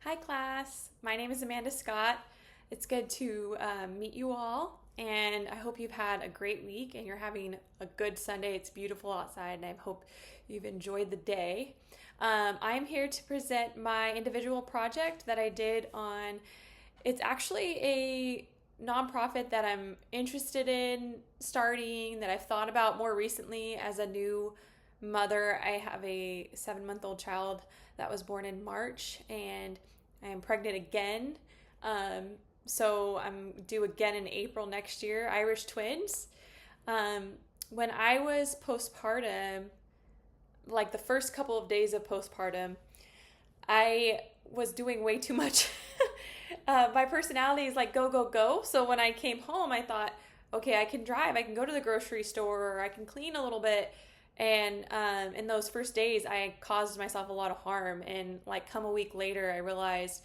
Hi, class. My name is Amanda Scott. It's good to meet you all, and I hope you've had a great week and you're having a good Sunday. It's beautiful outside, and I hope you've enjoyed the day. I'm here to present my individual project that I did on. It's actually a nonprofit that I'm interested in starting, that I've thought about more recently as a new mother. I have a 7-month-old child that was born in March, and I am pregnant again. Um, so I'm due again in April next year, Irish twins. Um, when I was postpartum, like the first couple of days of postpartum, I was doing way too much. My personality is like go, go, go. So when I came home, I thought, okay, I can drive, I can go to the grocery store, or I can clean a little bit. And in those first days, I caused myself a lot of harm. And like, come a week later, I realized,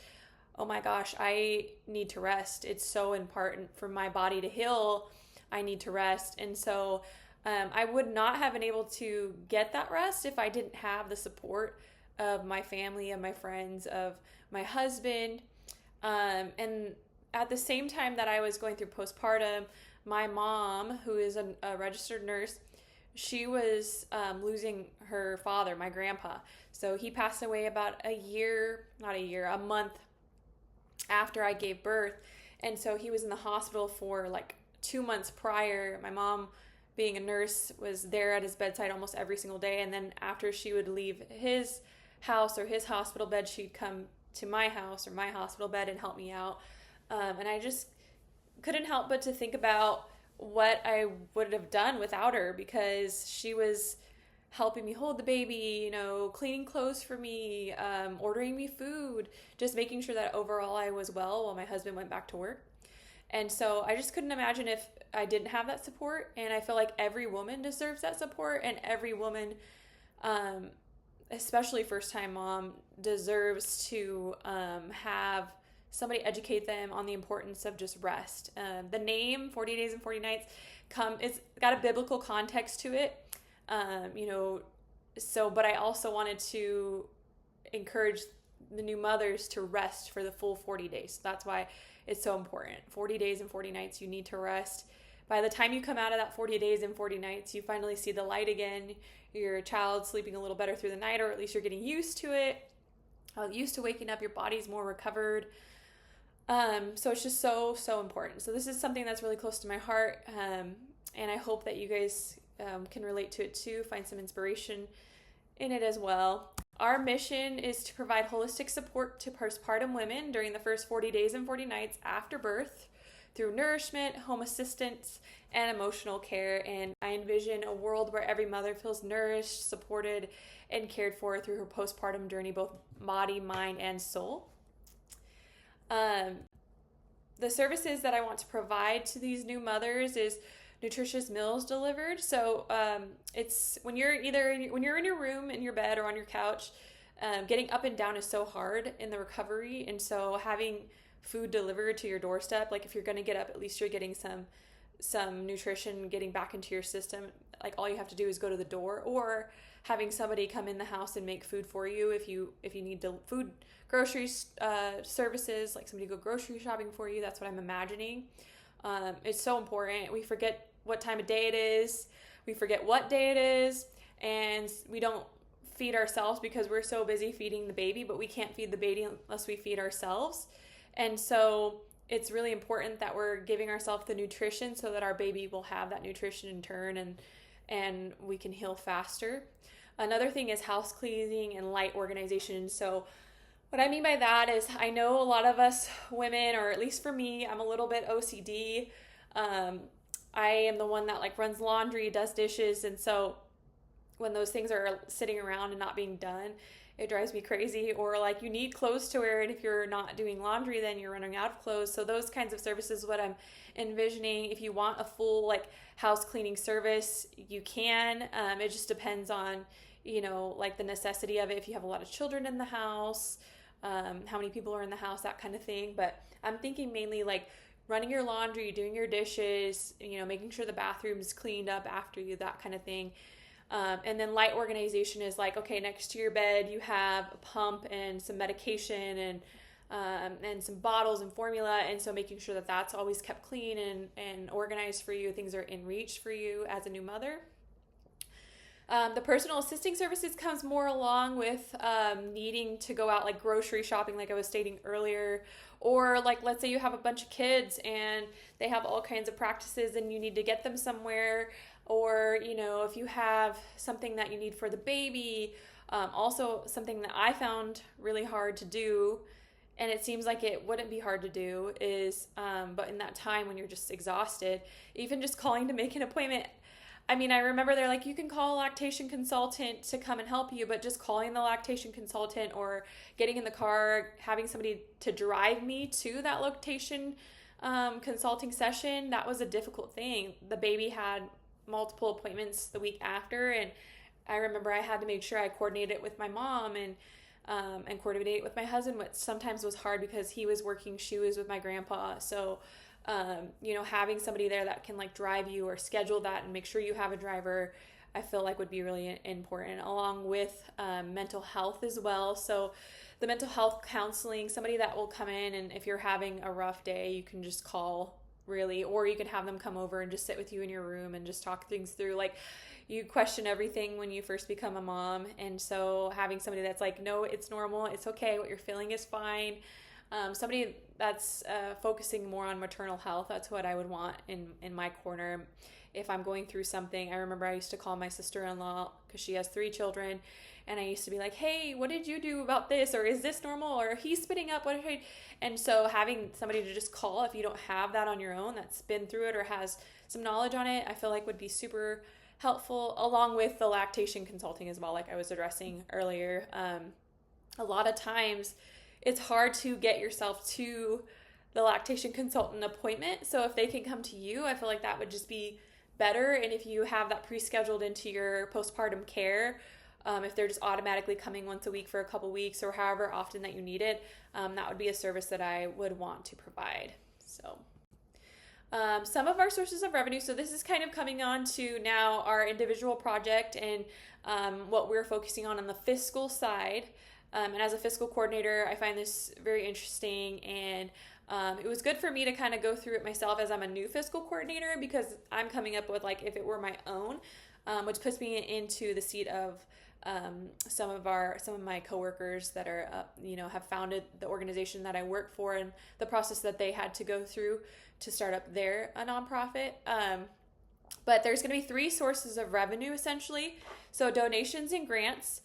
oh my gosh, I need to rest. It's so important for my body to heal. I need to rest. And so I would not have been able to get that rest if I didn't have the support of my family, of my friends, of my husband. And at the same time that I was going through postpartum, my mom, who is a registered nurse, she was losing her father, my grandpa. So he passed away about a month after I gave birth. And so he was in the hospital for like 2 months prior. My mom, being a nurse, was there at his bedside almost every single day. And then after she would leave his house or his hospital bed, she'd come to my house or my hospital bed and help me out. And I just couldn't help but to think about what I would have done without her, because she was helping me hold the baby, cleaning clothes for me, ordering me food, just making sure that overall I was well while my husband went back to work. And so I just couldn't imagine if I didn't have that support. And I feel like every woman deserves that support, and every woman, um, especially first time mom, deserves to have somebody educate them on the importance of just rest. The name 40 Days and 40 Nights it's got a biblical context to it. But I also wanted to encourage the new mothers to rest for the full 40 days. That's why it's so important. 40 days and 40 nights, you need to rest. By the time you come out of that 40 days and 40 nights, you finally see the light again. Your child's sleeping a little better through the night, or at least you're getting used to it. Used to waking up, your body's more recovered. So it's just so, so important. So this is something that's really close to my heart. And I hope that you guys can relate to it too, find some inspiration in it as well. Our mission is to provide holistic support to postpartum women during the first 40 days and 40 nights after birth through nourishment, home assistance, and emotional care. And I envision a world where every mother feels nourished, supported, and cared for through her postpartum journey, both body, mind, and soul. Um, the services that I want to provide to these new mothers is nutritious meals delivered. So it's when you're in your room, in your bed, or on your couch, getting up and down is so hard in the recovery. And so having food delivered to your doorstep, like if you're going to get up, at least you're getting some nutrition getting back into your system. Like all you have to do is go to the door, or having somebody come in the house and make food for you if you need food grocery services, like somebody go grocery shopping for you. That's what I'm imagining. It's so important. We forget what time of day it is. We forget what day it is. And we don't feed ourselves because we're so busy feeding the baby, but we can't feed the baby unless we feed ourselves. And so it's really important that we're giving ourselves the nutrition so that our baby will have that nutrition in turn, and we can heal faster. Another thing is house cleaning and light organization. So what I mean by that is, I know a lot of us women, or at least for me, I'm a little bit OCD. I am the one that like runs laundry, does dishes, and so when those things are sitting around and not being done, it drives me crazy. Or like you need clothes to wear, and if you're not doing laundry, then you're running out of clothes. So those kinds of services, what I'm envisioning. If you want a full like house cleaning service, you can. It just depends on like the necessity of it. If you have a lot of children in the house, how many people are in the house, that kind of thing. But I'm thinking mainly like running your laundry, doing your dishes, making sure the bathroom's cleaned up after you, that kind of thing. And then light organization is like, okay, next to your bed you have a pump and some medication and some bottles and formula. And so making sure that that's always kept clean and organized for you. Things are in reach for you as a new mother. The personal assisting services comes more along with needing to go out like grocery shopping, like I was stating earlier, or like let's say you have a bunch of kids and they have all kinds of practices and you need to get them somewhere, or if you have something that you need for the baby. Also something that I found really hard to do, and it seems like it wouldn't be hard to do, is but in that time when you're just exhausted, even just calling to make an appointment. I mean, I remember they're like, you can call a lactation consultant to come and help you, but just calling the lactation consultant or getting in the car, having somebody to drive me to that lactation consulting session, that was a difficult thing. The baby had multiple appointments the week after, and I remember I had to make sure I coordinated it with my mom and coordinate it with my husband, which sometimes was hard because he was working, she was with my grandpa. So having somebody there that can like drive you or schedule that and make sure you have a driver, I feel like would be really important, along with mental health as well. So the mental health counseling, somebody that will come in, and if you're having a rough day, you can just call, really, or you can have them come over and just sit with you in your room and just talk things through. Like, you question everything when you first become a mom, and so having somebody that's like, no, it's normal, it's okay, what you're feeling is fine. Somebody that's focusing more on maternal health, that's what I would want in my corner. If I'm going through something, I remember I used to call my sister-in-law because she has 3 children, and I used to be like, hey, what did you do about this? Or is this normal? Or he's spitting up? What? And so having somebody to just call if you don't have that on your own, that's been through it or has some knowledge on it, I feel like would be super helpful, along with the lactation consulting as well, like I was addressing earlier. A lot of times it's hard to get yourself to the lactation consultant appointment. So if they can come to you, I feel like that would just be better. And if you have that pre-scheduled into your postpartum care, if they're just automatically coming once a week for a couple weeks or however often that you need it, that would be a service that I would want to provide. So some of our sources of revenue. So this is kind of coming on to now our individual project and what we're focusing on the fiscal side. And as a fiscal coordinator, I find this very interesting, and it was good for me to kind of go through it myself as I'm a new fiscal coordinator, because I'm coming up with like if it were my own, which puts me into the seat of some of my coworkers that are have founded the organization that I work for, and the process that they had to go through to start up their nonprofit. But there's going to be 3 sources of revenue essentially. So donations and grants.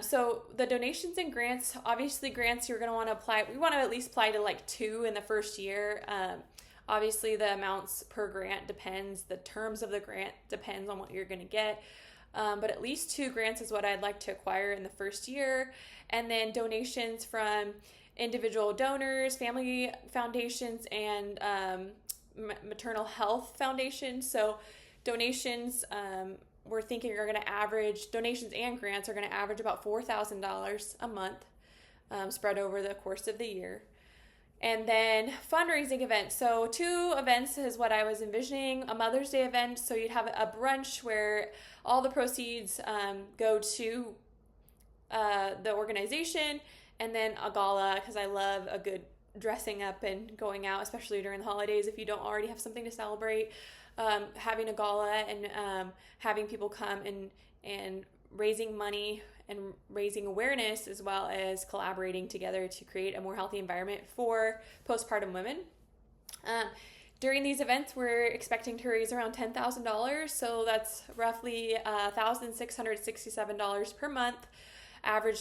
So the donations and grants, obviously grants you're going to want to apply. We want to at least apply to like 2 in the first year. Obviously the amounts per grant depends. The terms of the grant depends on what you're going to get. But at least 2 grants is what I'd like to acquire in the first year. And then donations from individual donors, family foundations, and maternal health foundations. So donations, we're thinking are going to average, donations and grants are going to average about $4,000 a month, spread over the course of the year. And then fundraising events. So 2 events is what I was envisioning. A Mother's Day event, so you'd have a brunch where all the proceeds go to the organization, and then a gala, because I love a good dressing up and going out, especially during the holidays if you don't already have something to celebrate. Having a gala and having people come and raising money and raising awareness, as well as collaborating together to create a more healthy environment for postpartum women. During these events, we're expecting to raise around $10,000, so that's roughly $1,667 per month, averaged